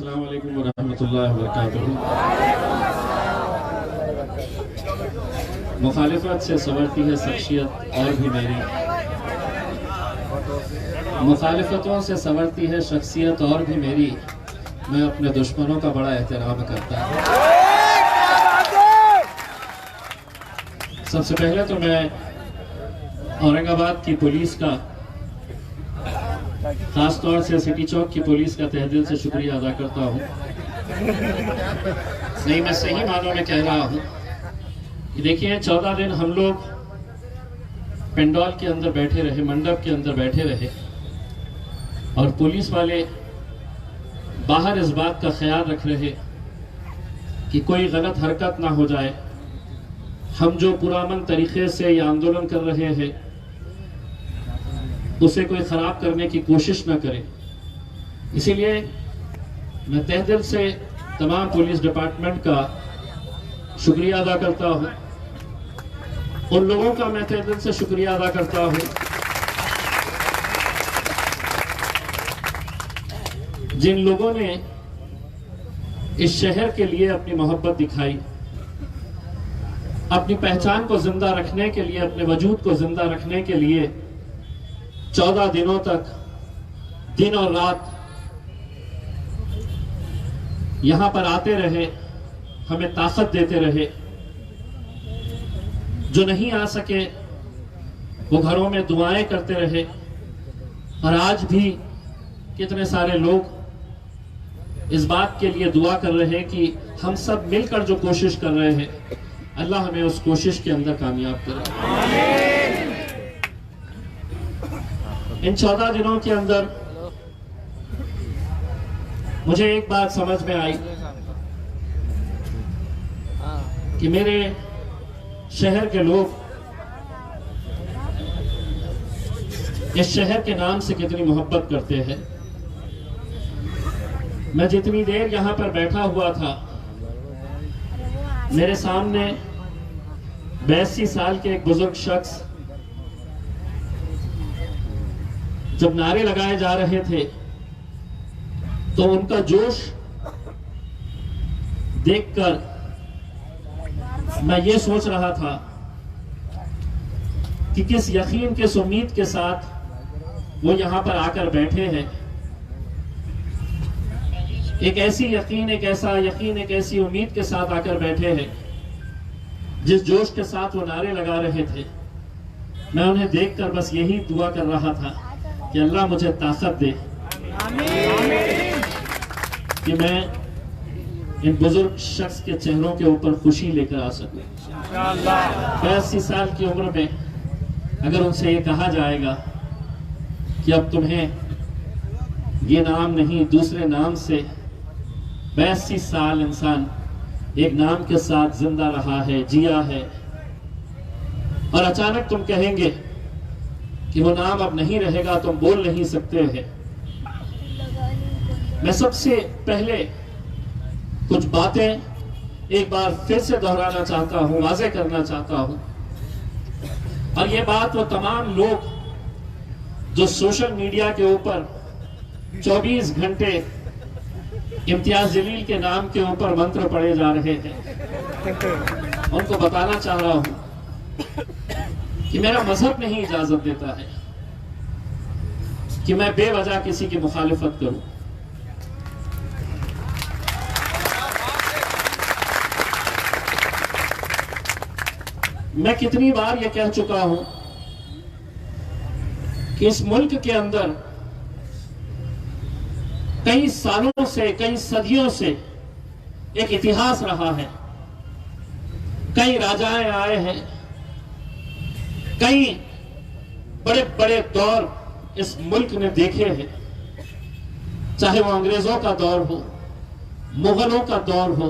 अस्सलाम वालेकुम वरहमतुल्लाहि वबरकातुहू। मुखालिफत से संवरती है शख्सियत और भी मेरी, मुखालिफतों से संवरती है शख्सियत और भी मेरी। मैं अपने दुश्मनों का बड़ा एहतराम करता हूँ। सबसे पहले तो मैं औरंगाबाद की पुलिस का, खास तौर से सिटी चौक की पुलिस का तहे दिल से शुक्रिया अदा करता हूँ। नहीं, मैं सही मानों में कह रहा हूँ कि देखिए 14 दिन हम लोग पेंडॉल के अंदर बैठे रहे, मंडप के अंदर बैठे रहे, और पुलिस वाले बाहर इस बात का ख्याल रख रहे कि कोई गलत हरकत ना हो जाए, हम जो पुरअमन तरीके से ये आंदोलन कर रहे हैं उसे कोई खराब करने की कोशिश ना करे। इसीलिए मैं तहे दिल से तमाम पुलिस डिपार्टमेंट का शुक्रिया अदा करता हूँ। उन लोगों का मैं तहे दिल से शुक्रिया अदा करता हूँ जिन लोगों ने इस शहर के लिए अपनी मोहब्बत दिखाई, अपनी पहचान को जिंदा रखने के लिए, अपने वजूद को जिंदा रखने के लिए 14 दिनों तक दिन और रात यहां पर आते रहे, हमें ताकत देते रहे। जो नहीं आ सके वो घरों में दुआएं करते रहे, और आज भी कितने सारे लोग इस बात के लिए दुआ कर रहे हैं कि हम सब मिलकर जो कोशिश कर रहे हैं, अल्लाह हमें उस कोशिश के अंदर कामयाब करे। इन 14 दिनों के अंदर मुझे एक बात समझ में आई कि मेरे शहर के लोग इस शहर के नाम से कितनी मोहब्बत करते हैं। मैं जितनी देर यहां पर बैठा हुआ था, मेरे सामने 82 साल के एक बुजुर्ग शख्स जब नारे लगाए जा रहे थे तो उनका जोश देखकर मैं ये सोच रहा था कि किस यकीन, किस उम्मीद के साथ वो यहां पर आकर बैठे हैं। एक ऐसी यकीन, एक ऐसा यकीन, एक ऐसी उम्मीद के साथ आकर बैठे हैं। जिस जोश के साथ वो नारे लगा रहे थे, मैं उन्हें देखकर बस यही दुआ कर रहा था कि अल्लाह मुझे ताकत दे कि मैं इन बुजुर्ग शख्स के चेहरों के ऊपर खुशी लेकर आ सकूं। 82 साल की उम्र में अगर उनसे ये कहा जाएगा कि अब तुम्हें ये नाम नहीं, दूसरे नाम से 82 साल इंसान एक नाम के साथ जिंदा रहा है, जिया है, और अचानक तुम कहेंगे कि वो नाम अब नहीं रहेगा, तुम बोल नहीं सकते हैं। मैं सबसे पहले कुछ बातें एक बार फिर से दोहराना चाहता हूं, वाज़े करना चाहता हूं, और ये बात वो तमाम लोग जो सोशल मीडिया के ऊपर 24 घंटे इम्तियाज जलील के नाम के ऊपर मंत्र पढ़े जा रहे हैं, उनको बताना चाह रहा हूं कि मेरा मजहब नहीं इजाजत देता है कि मैं बेवजह किसी की मुखालिफत करूं। मैं कितनी बार यह कह चुका हूं कि इस मुल्क के अंदर कई सालों से, कई सदियों से एक इतिहास रहा है। कई राजाएं आए हैं, कई बड़े बड़े दौर इस मुल्क ने देखे हैं, चाहे वो अंग्रेजों का दौर हो, मुगलों का दौर हो,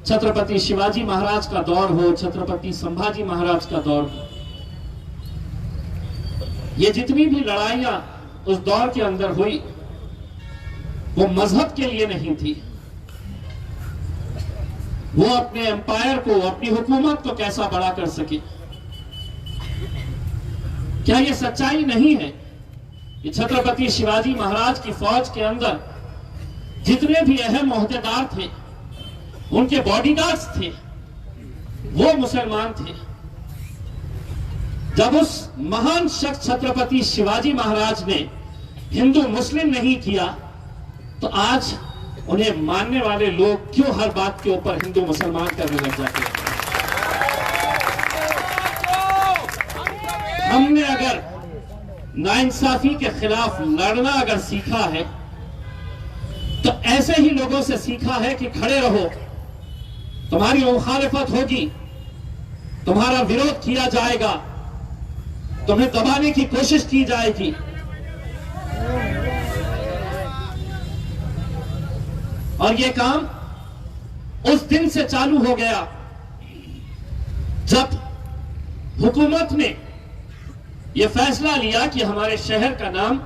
छत्रपति शिवाजी महाराज का दौर हो, छत्रपति संभाजी महाराज का दौर हो। ये जितनी भी लड़ाइयां उस दौर के अंदर हुई वो मजहब के लिए नहीं थी। वो अपने एम्पायर को, अपनी हुकूमत को कैसा बड़ा कर सके। क्या ये सच्चाई नहीं है कि छत्रपति शिवाजी महाराज की फौज के अंदर जितने भी अहम ओहदेदार थे, उनके बॉडीगार्ड्स थे, वो मुसलमान थे। जब उस महान शख्स छत्रपति शिवाजी महाराज ने हिंदू मुस्लिम नहीं किया, तो आज उन्हें मानने वाले लोग क्यों हर बात के ऊपर हिंदू मुसलमान करने लग जाते हैं? हमने अगर नाइंसाफी के खिलाफ लड़ना अगर सीखा है, तो ऐसे ही लोगों से सीखा है कि खड़े रहो, तुम्हारी मुखालिफत होगी, तुम्हारा विरोध किया जाएगा, तुम्हें दबाने की कोशिश की जाएगी। और यह काम उस दिन से चालू हो गया जब हुकूमत ने यह फैसला लिया कि हमारे शहर का नाम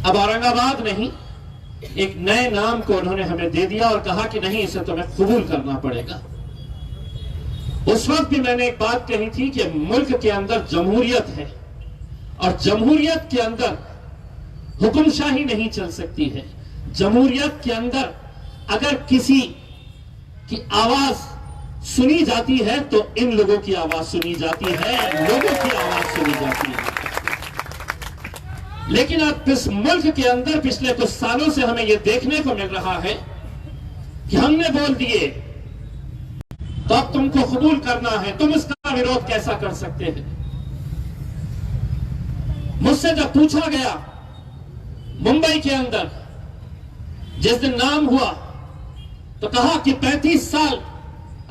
अब औरंगाबाद नहीं, एक नए नाम को उन्होंने हमें दे दिया और कहा कि नहीं, इसे तुम्हें कबूल करना पड़ेगा। उस वक्त भी मैंने एक बात कही थी कि मुल्क के अंदर जमहूरियत है और जमहूरियत के अंदर हुक्मशाही नहीं चल सकती है। जमहूरियत के अंदर अगर किसी की आवाज सुनी जाती है तो इन लोगों की आवाज सुनी जाती है, लोगों की आवाज सुनी जाती है। लेकिन अब इस मुल्क के अंदर पिछले कुछ सालों से हमें यह देखने को मिल रहा है कि हमने बोल दिए तो अब तुमको कबूल करना है, तुम इसका विरोध कैसा कर सकते हैं? मुझसे जब पूछा गया मुंबई के अंदर जिस दिन नाम हुआ, तो कहा कि 35 साल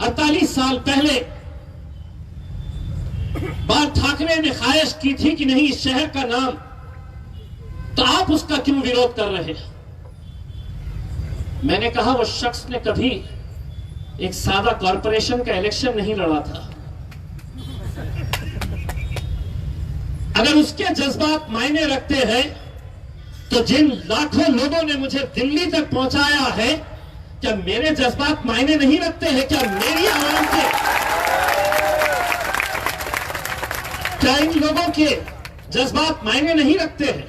48 साल पहले बाल ठाकरे ने ख्वाहिश की थी कि नहीं, इस शहर का नाम, तो आप उसका क्यों विरोध कर रहे हैं? मैंने कहा वो शख्स ने कभी एक सादा कॉरपोरेशन का इलेक्शन नहीं लड़ा था। अगर उसके जज्बात मायने रखते हैं तो जिन लाखों लोगों ने मुझे दिल्ली तक पहुंचाया है, क्या मेरे जज्बात मायने नहीं रखते हैं? क्या मेरी आवाम के, क्या इन लोगों के जज्बात मायने नहीं रखते हैं?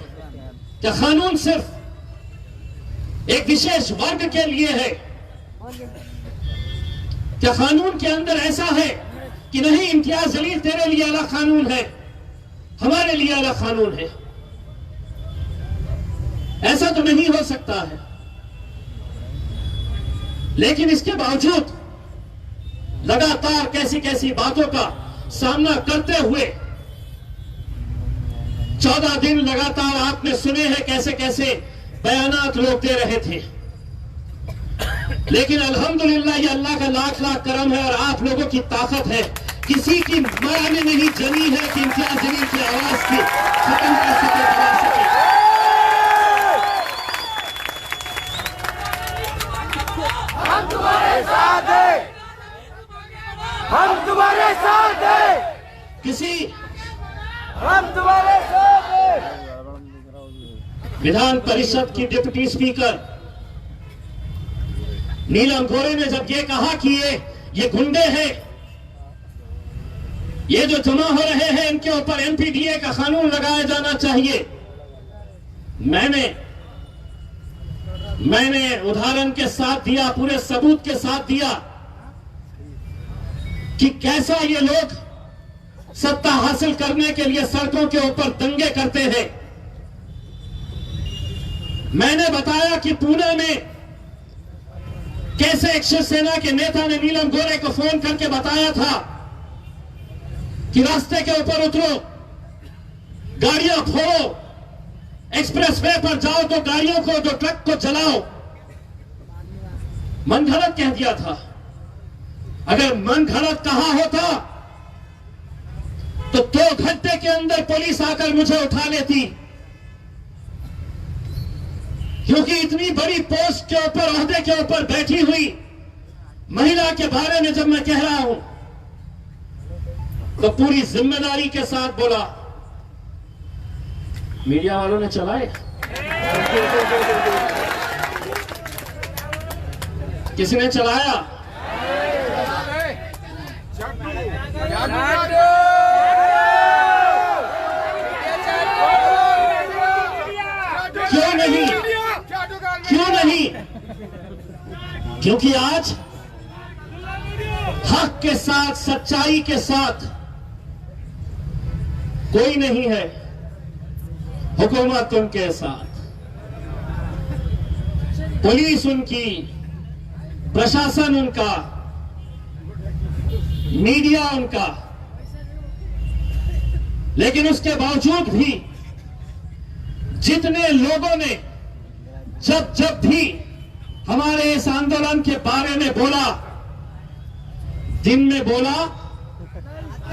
क्या कानून सिर्फ एक विशेष वर्ग के लिए है? क्या कानून के अंदर ऐसा है कि नहीं, इम्तियाज जलील तेरे लिए अलग कानून है, हमारे लिए अलग कानून है? ऐसा तो नहीं हो सकता है। लेकिन इसके बावजूद लगातार कैसी कैसी बातों का सामना करते हुए 14 दिन लगातार आपने सुने हैं कैसे कैसे बयानात लोग दे रहे थे। लेकिन अल्हम्दुलिल्लाह ये अल्लाह का लाख लाख करम है और आप लोगों की ताकत है, किसी की मरा में नहीं जमी है कि इम्तियाज जलील की आवाज की खत्म कर सके, दबा सके। हम तुम्हारे साथ हैं, हम तुम्हारे साथ हैं, हम तुम्हारे साथ हैं। विधान परिषद की डिप्टी स्पीकर नीलम गोरे ने जब ये कहा कि ये गुंडे हैं, ये जो जमा हो रहे हैं, इनके ऊपर एमपीडीए का कानून लगाया जाना चाहिए, मैंने उदाहरण के साथ दिया, पूरे सबूत के साथ दिया कि कैसा ये लोग सत्ता हासिल करने के लिए सड़कों के ऊपर दंगे करते हैं। मैंने बताया कि पुणे में कैसे एक शिवसेना के नेता ने नीलम गोरे को फोन करके बताया था कि रास्ते के ऊपर उतरो, गाड़ियां फोड़ो, एक्सप्रेस वे पर जाओ तो गाड़ियों को, जो ट्रक को जलाओ। मन घड़त कह दिया था। अगर मन घड़त कहा होता तो 2 घंटे के अंदर पुलिस आकर मुझे उठा लेती, क्योंकि इतनी बड़ी पोस्ट के ऊपर, ओहदे के ऊपर बैठी हुई महिला के बारे में जब मैं कह रहा हूं तो पूरी जिम्मेदारी के साथ बोला। मीडिया वालों ने चलाए, किसने चलाया? क्यों नहीं? क्योंकि आज हक के साथ, सच्चाई के साथ कोई नहीं है, हुकूमत उनके साथ, पुलिस उनकी, प्रशासन उनका, मीडिया उनका। लेकिन उसके बावजूद भी जितने लोगों ने जब जब भी हमारे इस आंदोलन के बारे में बोला, दिन में बोला,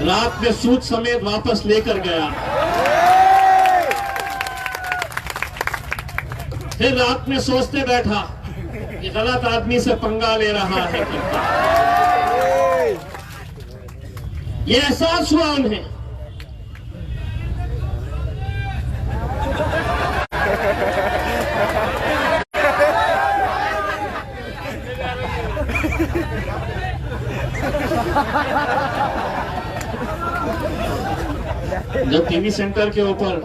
रात में सूद समेत वापस लेकर गया, फिर रात में सोचते बैठा कि गलत आदमी से पंगा ले रहा है। ये एहसास हुआ उन्हें। जब टीवी सेंटर के ऊपर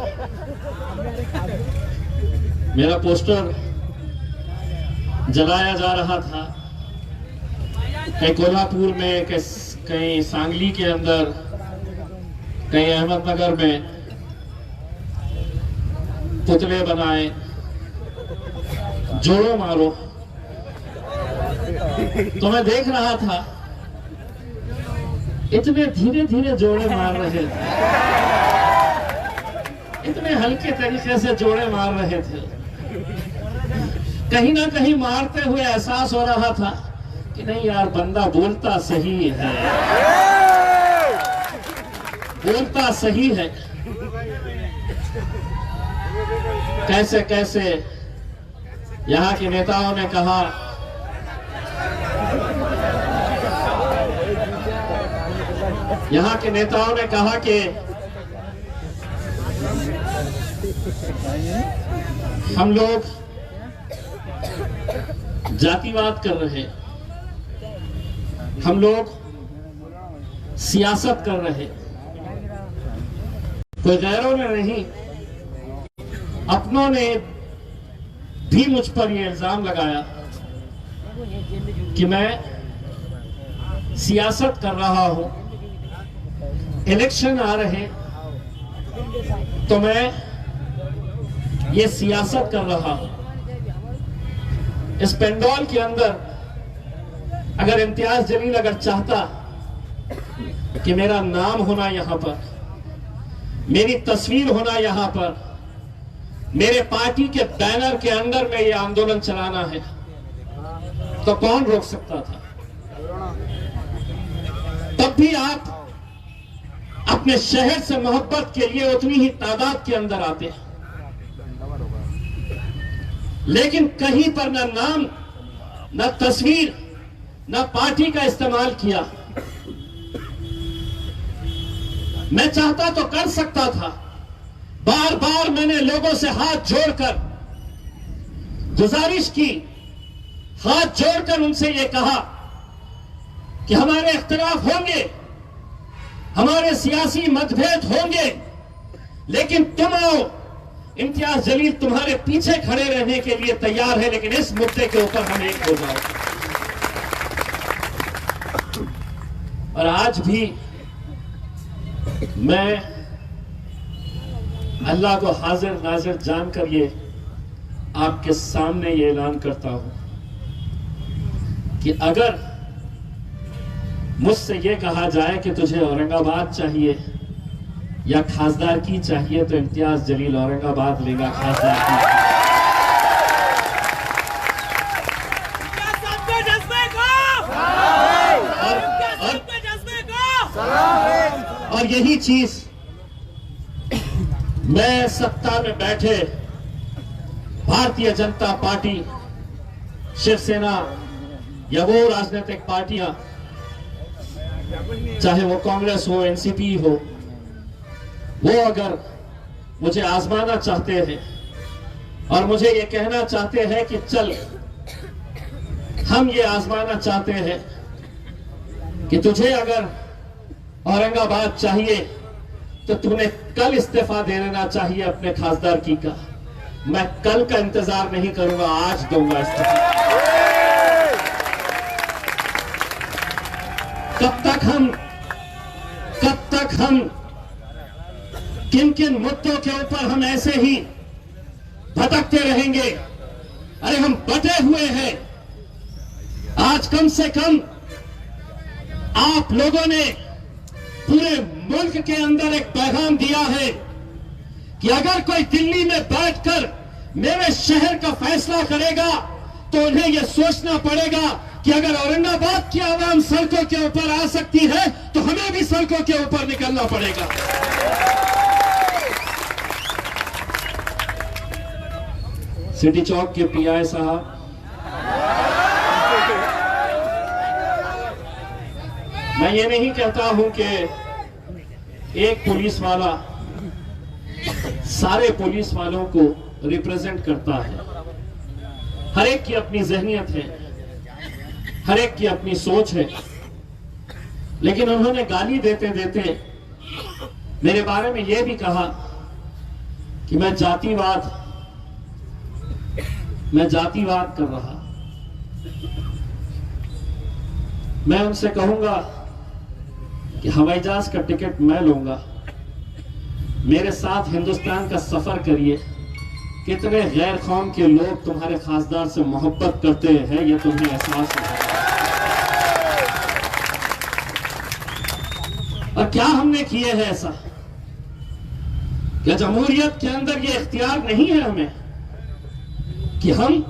मेरा पोस्टर जलाया जा रहा था, कहीं कोल्हापुर में, कहीं सांगली के अंदर, कहीं अहमदनगर में पुतले बनाए, जोड़ो मारो, तो मैं देख रहा था इतने धीरे धीरे जोड़े मार रहे थे, इतने हल्के तरीके से जोड़े मार रहे थे। कहीं ना कहीं मारते हुए एहसास हो रहा था कि नहीं यार, बंदा बोलता सही है, बोलता सही है। कैसे कैसे यहाँ के नेताओं ने कहा कि हम लोग जातिवाद कर रहे हैं, हम लोग सियासत कर रहे हैं। कोई गैरों ने नहीं, अपनों ने भी मुझ पर यह इल्जाम लगाया कि मैं सियासत कर रहा हूं, इलेक्शन आ रहे तो मैं ये सियासत कर रहा हूं। इस पेंडोल के अंदर अगर इम्तियाज जलील अगर चाहता कि मेरा नाम होना यहां पर, मेरी तस्वीर होना यहां पर, मेरे पार्टी के बैनर के अंदर में यह आंदोलन चलाना है, तो कौन रोक सकता था? तब भी आप अपने शहर से मोहब्बत के लिए उतनी ही तादाद के अंदर आते हैं, लेकिन कहीं पर ना नाम, ना तस्वीर, ना पार्टी का इस्तेमाल किया। मैं चाहता तो कर सकता था, बार बार मैंने लोगों से हाथ जोड़कर गुजारिश की, हाथ जोड़कर उनसे यह कहा कि हमारे इख्तिलाफ होंगे, हमारे सियासी मतभेद होंगे, लेकिन तुम आओ, इम्तियाज जलील तुम्हारे पीछे खड़े रहने के लिए तैयार है, लेकिन इस मुद्दे के ऊपर हम एक हो जाओ। और आज भी मैं अल्लाह को हाजिर नाजिर जानकर ये आपके सामने ये ऐलान करता हूं कि अगर मुझसे ये कहा जाए कि तुझे औरंगाबाद चाहिए या खासदार की चाहिए, तो इम्तियाज जलील औरंगाबाद लेगा, खासदार की। और यही चीज मैं सत्ता में बैठे भारतीय जनता पार्टी, शिवसेना या वो राजनीतिक पार्टियां, चाहे वो कांग्रेस हो, एनसीपी हो, वो अगर मुझे आजमाना चाहते हैं और मुझे ये कहना चाहते हैं कि चल हम ये आजमाना चाहते हैं कि तुझे अगर औरंगाबाद चाहिए तो तूने कल इस्तीफा दे देना चाहिए अपने खासदार की का। मैं कल का इंतजार नहीं करूंगा, आज दूंगा इस्तीफा। कब तक हम किन किन मुद्दों के ऊपर हम ऐसे ही भटकते रहेंगे? अरे हम बटे हुए हैं। आज कम से कम आप लोगों ने पूरे मुल्क के अंदर एक पैगाम दिया है कि अगर कोई दिल्ली में बैठकर मेरे शहर का फैसला करेगा तो उन्हें यह सोचना पड़ेगा कि अगर औरंगाबाद की आवाम सड़कों के ऊपर आ सकती है तो हमें भी सड़कों के ऊपर निकलना पड़ेगा। सिटी चौक के पीआई साहब, मैं ये नहीं कहता हूं कि एक पुलिस वाला सारे पुलिस वालों को रिप्रेजेंट करता है। हर एक की अपनी जहनियत है, हर एक की अपनी सोच है, लेकिन उन्होंने गाली देते देते मेरे बारे में यह भी कहा कि मैं जातिवाद कर रहा। मैं उनसे कहूंगा कि हवाई जहाज का टिकट मैं लूंगा, मेरे साथ हिंदुस्तान का सफर करिए। कितने गैर कौम के लोग तुम्हारे खासदार से मोहब्बत करते हैं, यह तुम्हें एहसास होगा। और क्या हमने किए हैं ऐसा? क्या जमहूरियत के अंदर यह इख्तियार नहीं है हमें कि हम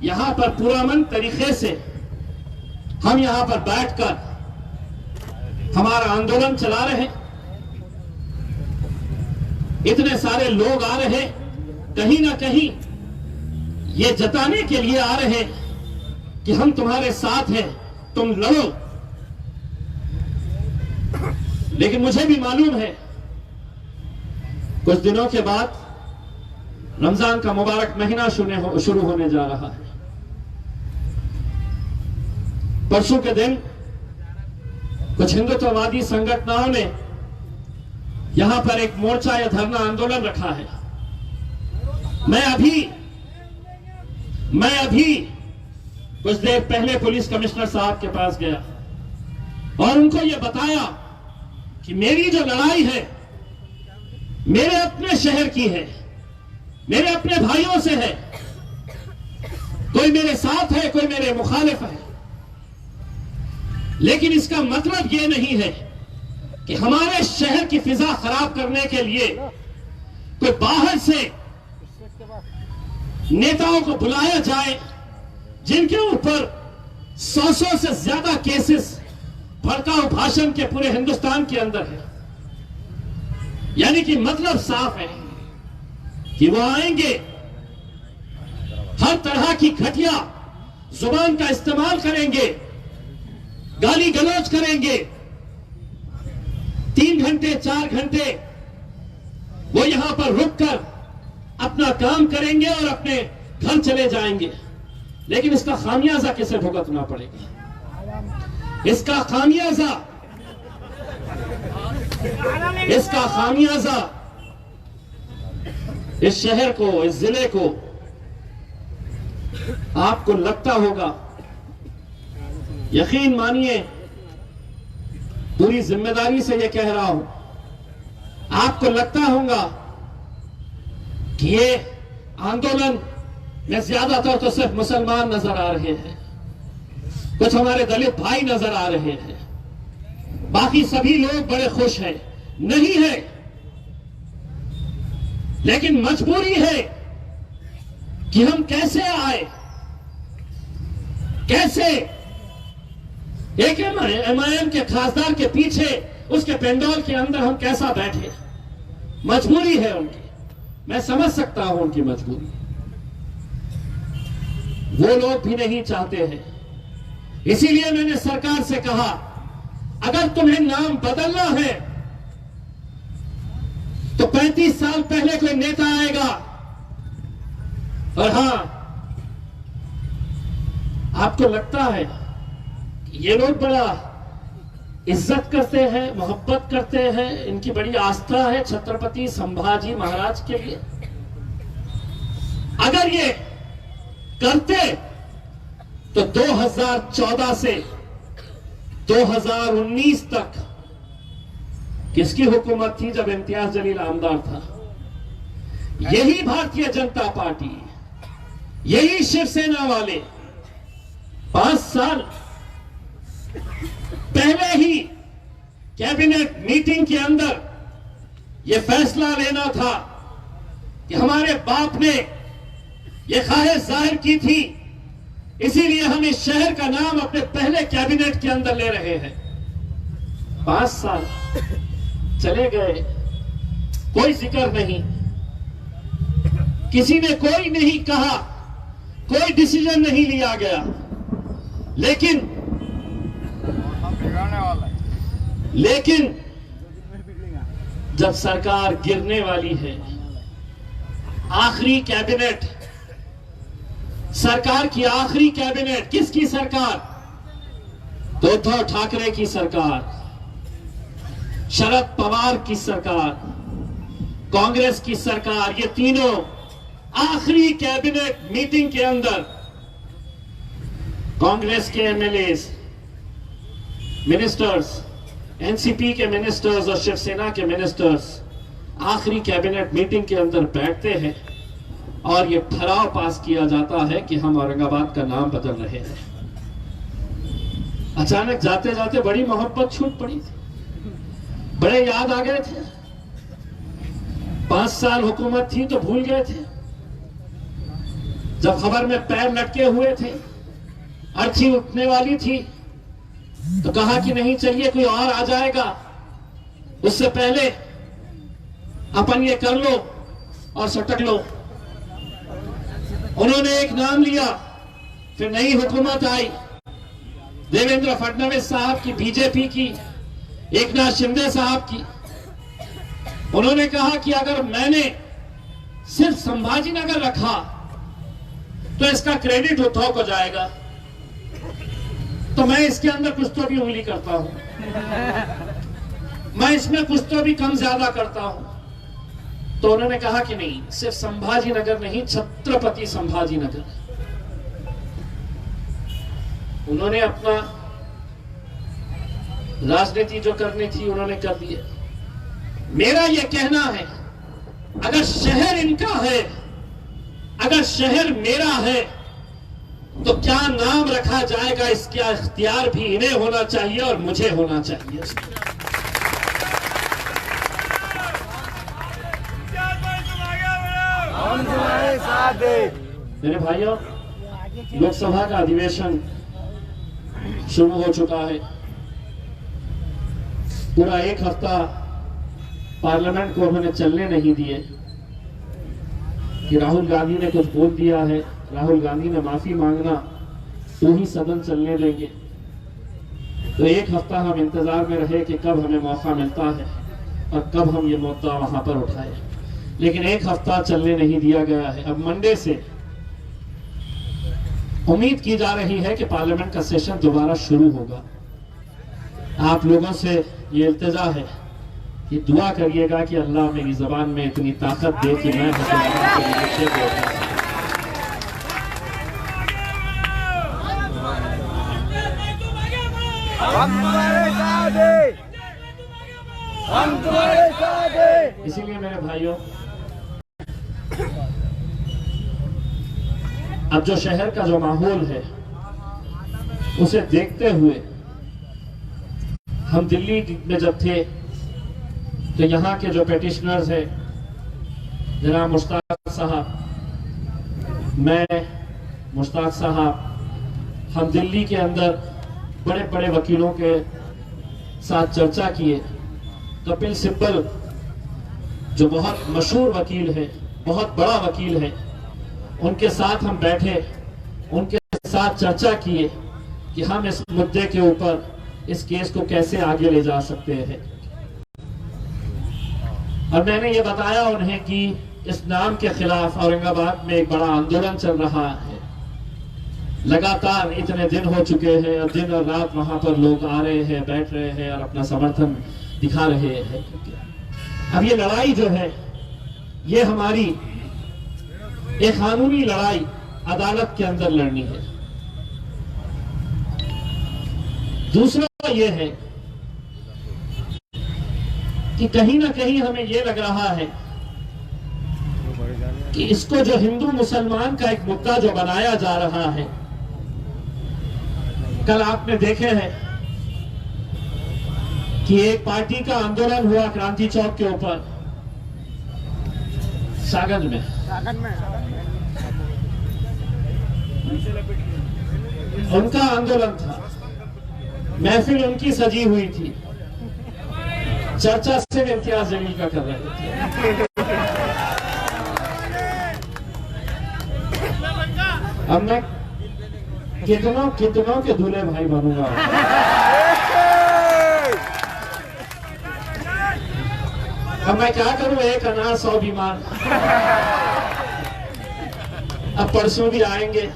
यहां पर पुरअमन तरीके से हम यहां पर बैठकर हमारा आंदोलन चला रहे हैं? इतने सारे लोग आ रहे, कहीं ना कहीं ये जताने के लिए आ रहे कि हम तुम्हारे साथ हैं, तुम लड़ो। लेकिन मुझे भी मालूम है कुछ दिनों के बाद रमजान का मुबारक महीना शुरू होने जा रहा है। परसों के दिन कुछ हिंदुत्ववादी संगठनों ने यहां पर एक मोर्चा या धरना आंदोलन रखा है। मैं अभी कुछ देर पहले पुलिस कमिश्नर साहब के पास गया और उनको यह बताया कि मेरी जो लड़ाई है मेरे अपने शहर की है, मेरे अपने भाइयों से है। कोई मेरे साथ है, कोई मेरे मुखालिफ है, लेकिन इसका मतलब यह नहीं है कि हमारे शहर की फिजा खराब करने के लिए कोई बाहर से नेताओं को बुलाया जाए जिनके ऊपर 100 से ज्यादा केसेस भड़काऊ भाषण के पूरे हिंदुस्तान के अंदर है। यानी कि मतलब साफ है कि वो आएंगे, हर तरह की घटिया जुबान का इस्तेमाल करेंगे, गाली गलौज करेंगे। 3 घंटे 4 घंटे वो यहां पर रुककर अपना काम करेंगे और अपने घर चले जाएंगे। लेकिन इसका खामियाजा किसे भुगतना पड़ेगा? इसका खामियाजा इस शहर को, इस जिले को, आपको लगता होगा, यकीन मानिए पूरी जिम्मेदारी से यह कह रहा हूं, आपको लगता होगा कि ये आंदोलन में ज्यादातर तो सिर्फ मुसलमान नजर आ रहे हैं, कुछ हमारे दलित भाई नजर आ रहे हैं, बाकी सभी लोग बड़े खुश हैं। नहीं है, लेकिन मजबूरी है कि हम कैसे आए, कैसे एक एमआईएम के खासदार के पीछे उसके पेंडोल के अंदर हम कैसा बैठे। मजबूरी है उनकी, मैं समझ सकता हूं उनकी मजबूरी। वो लोग भी नहीं चाहते हैं, इसीलिए मैंने सरकार से कहा अगर तुम्हें नाम बदलना है तो 35 साल पहले कोई नेता आएगा और हां, आपको लगता है ये लोग बड़ा इज्जत करते हैं, मोहब्बत करते हैं, इनकी बड़ी आस्था है छत्रपति संभाजी महाराज के लिए। अगर ये करते तो 2014 से 2019 तक किसकी हुकूमत थी जब इम्तियाज जलील आमदार था? यही भारतीय जनता पार्टी, यही शिवसेना वाले 5 साल पहले ही कैबिनेट मीटिंग के अंदर यह फैसला लेना था कि हमारे बाप ने यह ख्वाहिश जाहिर की थी, इसीलिए हम इस शहर का नाम अपने पहले कैबिनेट के अंदर ले रहे हैं। 5 साल चले गए, कोई जिक्र नहीं, किसी ने कोई नहीं कहा, कोई डिसीजन नहीं लिया गया। लेकिन जब सरकार गिरने वाली है, आखिरी कैबिनेट, सरकार की आखिरी कैबिनेट, किसकी सरकार? तो उद्धव ठाकरे की सरकार, शरद पवार की सरकार, कांग्रेस की सरकार, ये तीनों आखिरी कैबिनेट मीटिंग के अंदर कांग्रेस के एमएलएस, मिनिस्टर्स, एनसीपी के मिनिस्टर्स और शिवसेना के मिनिस्टर्स आखिरी कैबिनेट मीटिंग के अंदर बैठते हैं और ये ठराव पास किया जाता है कि हम औरंगाबाद का नाम बदल रहे हैं। अचानक जाते जाते बड़ी मोहब्बत छूट पड़ी थी, बड़े याद आ गए थे। 5 साल हुकूमत थी तो भूल गए थे। जब खबर में पैर लटके हुए थे, अर्थी उठने वाली थी, तो कहा कि नहीं, चलिए कोई और आ जाएगा, उससे पहले अपन ये कर लो और सटक लो। उन्होंने एक नाम लिया, फिर नई हुकूमत आई, देवेंद्र फडणवीस साहब की, बीजेपी की, एकनाथ शिंदे साहब की। उन्होंने कहा कि अगर मैंने सिर्फ संभाजी नगर रखा तो इसका क्रेडिट उद्धव को जाएगा, तो मैं इसके अंदर कुछ तो भी उंगली करता हूं, मैं इसमें कुछ तो भी कम ज्यादा करता हूं। तो उन्होंने कहा कि नहीं, सिर्फ संभाजी नगर नहीं, छत्रपति संभाजी नगर। उन्होंने अपना राजनीति जो करनी थी उन्होंने कर दी। मेरा यह कहना है, अगर शहर इनका है, अगर शहर मेरा है, तो क्या नाम रखा जाएगा इसका इख्तियार भी इन्हें होना चाहिए और मुझे होना चाहिए। हम तुम्हारे साथ हैं। मेरे भाइयों, लोकसभा का अधिवेशन शुरू हो चुका है। पूरा 1 हफ्ता पार्लियामेंट को उन्होंने चलने नहीं दिए कि राहुल गांधी ने कुछ बोल दिया है, राहुल गांधी ने माफी मांगना तो ही सदन चलने देंगे। तो 1 हफ्ता हम इंतजार में रहे कि कब हमें मौका मिलता है और कब हम ये मुद्दा वहां पर उठाए, लेकिन 1 हफ्ता चलने नहीं दिया गया है। अब मंडे से उम्मीद की जा रही है कि पार्लियामेंट का सेशन दोबारा शुरू होगा। आप लोगों से ये इल्तिजा है कि दुआ करिएगा कि अल्लाह मेरी जबान में इतनी ताकत दे कि मैं हम तुम्हारे साथ हैं। हम तुम्हारे साथ हैं। इसीलिए मेरे भाइयों, अब जो शहर का जो माहौल है उसे देखते हुए, हम दिल्ली में जब थे तो यहाँ के जो पेटिशनर्स हैं, जनाब मुश्ताक साहब, मैं, मुश्ताक साहब, हम दिल्ली के अंदर बड़े बड़े वकीलों के साथ चर्चा किए। कपिल सिब्बल जो बहुत मशहूर वकील है, बहुत बड़ा वकील है, उनके साथ हम बैठे, उनके साथ चर्चा किए कि हम इस मुद्दे के ऊपर इस केस को कैसे आगे ले जा सकते हैं। और मैंने ये बताया उन्हें कि इस नाम के खिलाफ औरंगाबाद में एक बड़ा आंदोलन चल रहा है, लगातार इतने दिन हो चुके हैं और दिन और रात वहां पर लोग आ रहे हैं, बैठ रहे हैं और अपना समर्थन दिखा रहे हैं। अब ये लड़ाई जो है, ये हमारी एक कानूनी लड़ाई अदालत के अंदर लड़नी है। दूसरा वो ये है कि कहीं ना कहीं हमें ये लग रहा है कि इसको जो हिंदू मुसलमान का एक मुद्दा जो बनाया जा रहा है, कल आपने देखे हैं कि एक पार्टी का आंदोलन हुआ क्रांति चौक के ऊपर सागंज में। उनका आंदोलन था, महफिल उनकी सजी हुई थी, चर्चा सिर्फ इम्तियाज जलील का कर रहे थे। अब मैं कितनों कितनों के दूल्हे भाई बनूंगा। अब मैं क्या करूं, एक अनार 100 बीमार। अब परसों भी आएंगे,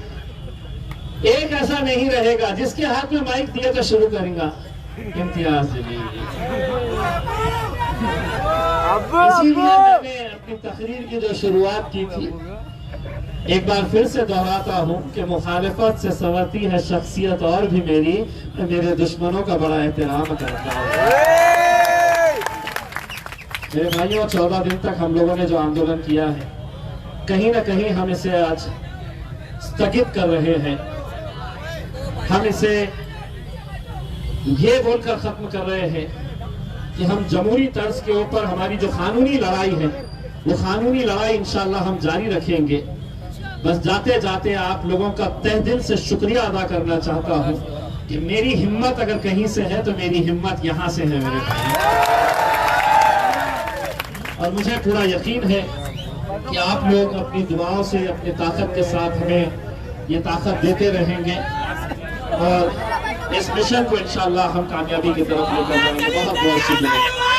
एक ऐसा नहीं रहेगा जिसके हाथ में माइक दिया तो शुरू करेगा इम्तियाज जलील। इसीलिए मैंने अपनी तकरीर की जो शुरुआत की थी, एक बार फिर से दोहराता हूं कि मुखालिफत से संवरती है शख्सियत और भी मेरी, मेरे दुश्मनों का बड़ा एहतराम करता हूं। मेरे भाइयों, 14 दिन तक हम लोगों ने जो आंदोलन किया है, कहीं ना कहीं हम इसे आज स्थगित कर रहे हैं। हम इसे ये बोलकर खत्म कर रहे हैं कि हम जमहूरी तर्ज के ऊपर हमारी जो कानूनी लड़ाई है, वो कानूनी लड़ाई इंशाअल्लाह हम जारी रखेंगे। बस जाते जाते आप लोगों का तहे दिल से शुक्रिया अदा करना चाहता हूं कि मेरी हिम्मत अगर कहीं से है तो मेरी हिम्मत यहां से है मेरे भाई। और मुझे पूरा यकीन है कि आप लोग अपनी दुआओं से, अपनी ताकत के साथ हमें ये ताकत देते रहेंगे और इस मिशन को इंशाअल्लाह हम कामयाबी की तरफ लेकर जाएंगे। बहुत बहुत शुक्रिया।